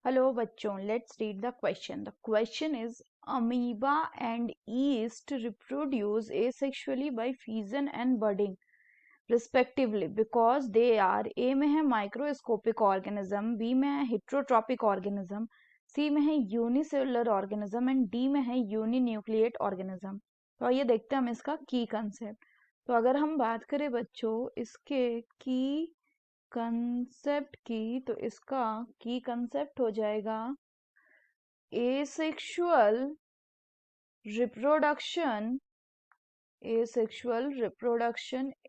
Hello बच्चों, let's read the question. The question is amoeba and yeast reproduce asexually by fission and budding respectively because they are A में है microscopic organism, B में है heterotropic organism, C में है unicellular organism and D में है uninucleate organism. तो आइए देखते हैं हम इसका की कंसेप्ट. तो अगर हम बात करें बच्चों इसके की कंसेप्ट की, तो इसका की कंसेप्ट हो जाएगा asexual reproduction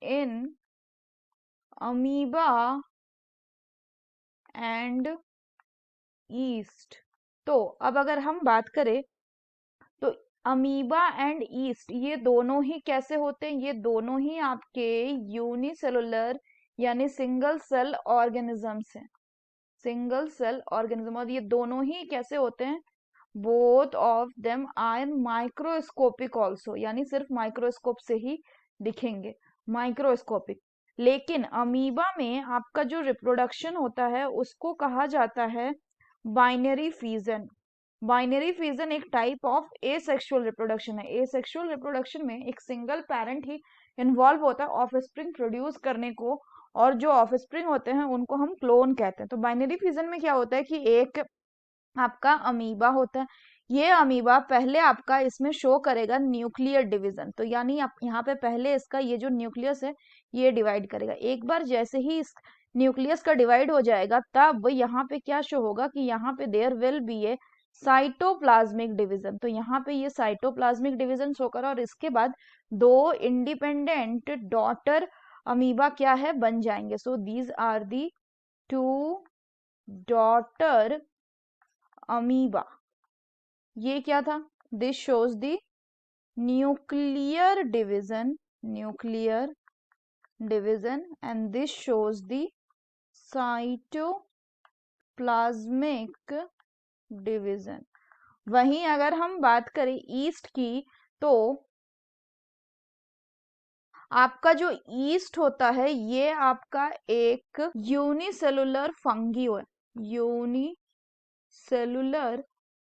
in amoeba and yeast. तो अब अगर हम बात करें तो अमीबा एंड ईस्ट ये दोनों ही कैसे होते हैं? ये दोनों ही आपके यूनिसेलुलर यानी सिंगल सेल ऑर्गेनिजम्स हैं. Single cell organism. और ये दोनों ही कैसे होते हैं? Both of them are microscopic also, यानी सिर्फ माइक्रोस्कोप से ही दिखेंगे, माइक्रोस्कोपिक. लेकिन अमीबा में आपका जो रिप्रोडक्शन होता है उसको कहा जाता है बाइनरी फ्यूजन. बाइनरी फ्यूजन एक टाइप ऑफ एसेक्सुअल रिप्रोडक्शन है. एसेक्सुअल रिप्रोडक्शन में एक सिंगल पेरेंट ही इन्वॉल्व होता है ऑफस्प्रिंग प्रोड्यूस करने को, और जो ऑफस्प्रिंग होते हैं उनको हम क्लोन कहते हैं. तो बाइनरी फ्यूजन में क्या होता है कि एक आपका अमीबा होता है. ये अमीबा पहले आपका इसमें शो करेगा न्यूक्लियर डिवीजन. तो यानी आप यहाँ पे पहले इसका ये जो न्यूक्लियस है ये डिवाइड करेगा. एक बार जैसे ही इस न्यूक्लियस का डिवाइड हो जाएगा तब यहाँ पे क्या शो होगा कि यहाँ पे there will be a cytoplasmic division. तो यहाँ पे ये साइटोप्लाज्मिक डिवीजन शो करा और इसके बाद दो इंडिपेंडेंट डॉटर अमीबा क्या है बन जाएंगे. So these are the two daughter amoeba. ये क्या था? This shows the nuclear division and this shows the cytoplasmic division. वहीं अगर हम बात करें ईस्ट की, तो आपका जो ईस्ट होता है ये आपका एक यूनिसेलुलर फंगी है, यूनिसेलुलर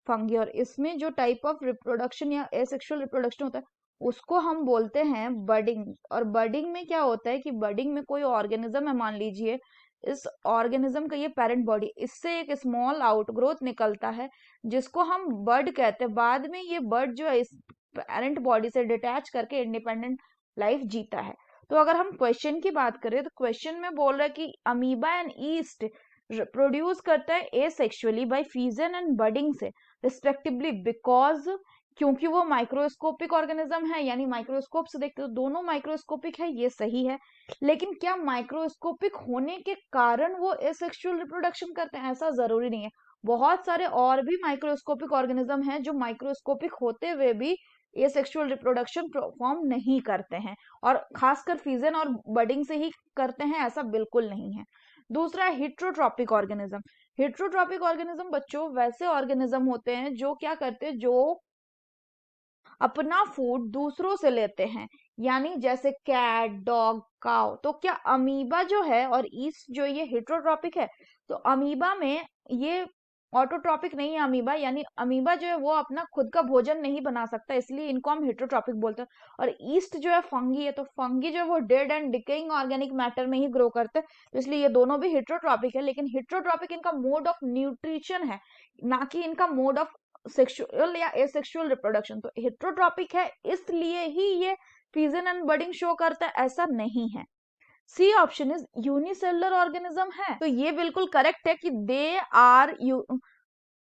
फंगी. और इसमें जो टाइप ऑफ रिप्रोडक्शन या एसेक्सुअल रिप्रोडक्शन होता है उसको हम बोलते हैं बडिंग. और बडिंग में क्या होता है कि बडिंग में कोई ऑर्गेनिज्म है, मान लीजिए इस ऑर्गेनिज्म का ये पेरेंट बॉडी, इससे एक स्मॉल आउटग्रोथ निकलता है जिसको हम बड कहते हैं. बाद में ये बड जो है इस पेरेंट बॉडी से डिटैच करके इंडिपेंडेंट लाइफ जीता है. तो अगर हम क्वेश्चन की बात करें तो क्वेश्चन में बोल रहा है कि अमीबा एंड ईस्ट प्रोड्यूस करता है asexually bye fusion and budding से रिस्पेक्टिवली बिकॉज, क्योंकि वो माइक्रोस्कोपिक ऑर्गेनिज्म है, यानी माइक्रोस्कोप से देखते तो दोनों माइक्रोस्कोपिक है, ये सही है. लेकिन क्या माइक्रोस्कोपिक होने के कारण वो एसेक्सुअल रिप्रोडक्शन करते हैं? ऐसा जरूरी नहीं है. बहुत सारे और भी माइक्रोस्कोपिक ऑर्गेनिज्म हैं जो माइक्रोस्कोपिक होते हुए भी एसेक्सुअल रिप्रोडक्शन परफॉर्म नहीं करते हैं, और खासकर फ्यूजन और बडिंग से ही करते हैं, ऐसा बिल्कुल नहीं है. दूसरा हेट्रोट्रॉपिक ऑर्गेनिज्म. हेट्रोट्रॉपिक ऑर्गेनिज्म बच्चों वैसे ऑर्गेनिज्म होते हैं जो क्या करते हैं, जो अपना फूड दूसरों से लेते हैं, यानी जैसे कैट, डॉग, काउ. तो क्या अमीबा जो है और ईस्ट जो ये हेट्रोट्रॉपिक है? तो अमीबा में ये ऑटोट्रॉपिक नहीं है अमीबा, यानी अमीबा जो है वो अपना खुद का भोजन नहीं बना सकता, इसलिए इनको हम हेट्रोट्रॉपिक बोलते हैं. और ईस्ट जो है फंगी है, तो फंगी जो है वो dead and decaying organic matter में ही ग्रो करते हैं, तो इसलिए ये दोनों भी हेट्रोट्रॉपिक है. लेकिन हेट्रोट्रॉपिक इनका मोड ऑफ न्यूट्रिशन है, ना कि इनका मोड ऑफ सेक्सुअल या एसेक्सुअल रिप्रोडक्शन. तो हेट्रोट्रॉपिक है इसलिए ही ये फ्यूजन एंड बडिंग शो करता है, ऐसा नहीं है. C option is unicellular organism है, तो ये बिल्कुल करेक्ट है कि they are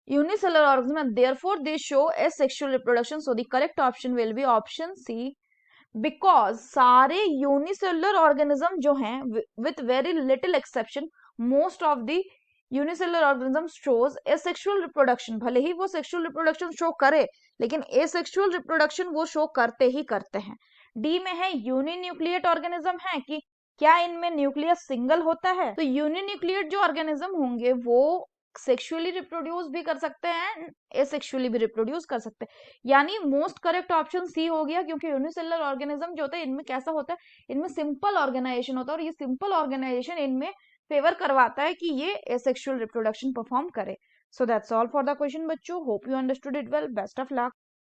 unicellular organism, therefore they show asexual reproduction. So the correct option will be option C, because सारे unicellular organism जो हैं with very little exception, most of the unicellular organism shows asexual reproduction. भले ही वो sexual reproduction show करे, लेकिन asexual reproduction वो show करते ही करते हैं. D में है यूनिन्यूक्लिएट ऑर्गेनिज्म है कि क्या इनमें न्यूक्लियस सिंगल होता है? तो यूनिन्यूक्लिएट जो ऑर्गेनिज्म होंगे वो सेक्सुअली रिप्रोड्यूस भी कर सकते हैं, एसेक्सुअली भी रिप्रोड्यूस कर सकते हैं. यानी मोस्ट करेक्ट ऑप्शन सी हो गया, क्योंकि यूनिसेलुलर ऑर्गेनिज्म जो होता है इनमें कैसा होता है, इनमें सिंपल ऑर्गेनाइजेशन होता है, और ये सिंपल ऑर्गेनाइजेशन इनमें फेवर करवाता है कि ये एसेक्सुअल रिप्रोडक्शन परफॉर्म करे। So that's all for the question बच्चों, hope you understood it well, best of luck.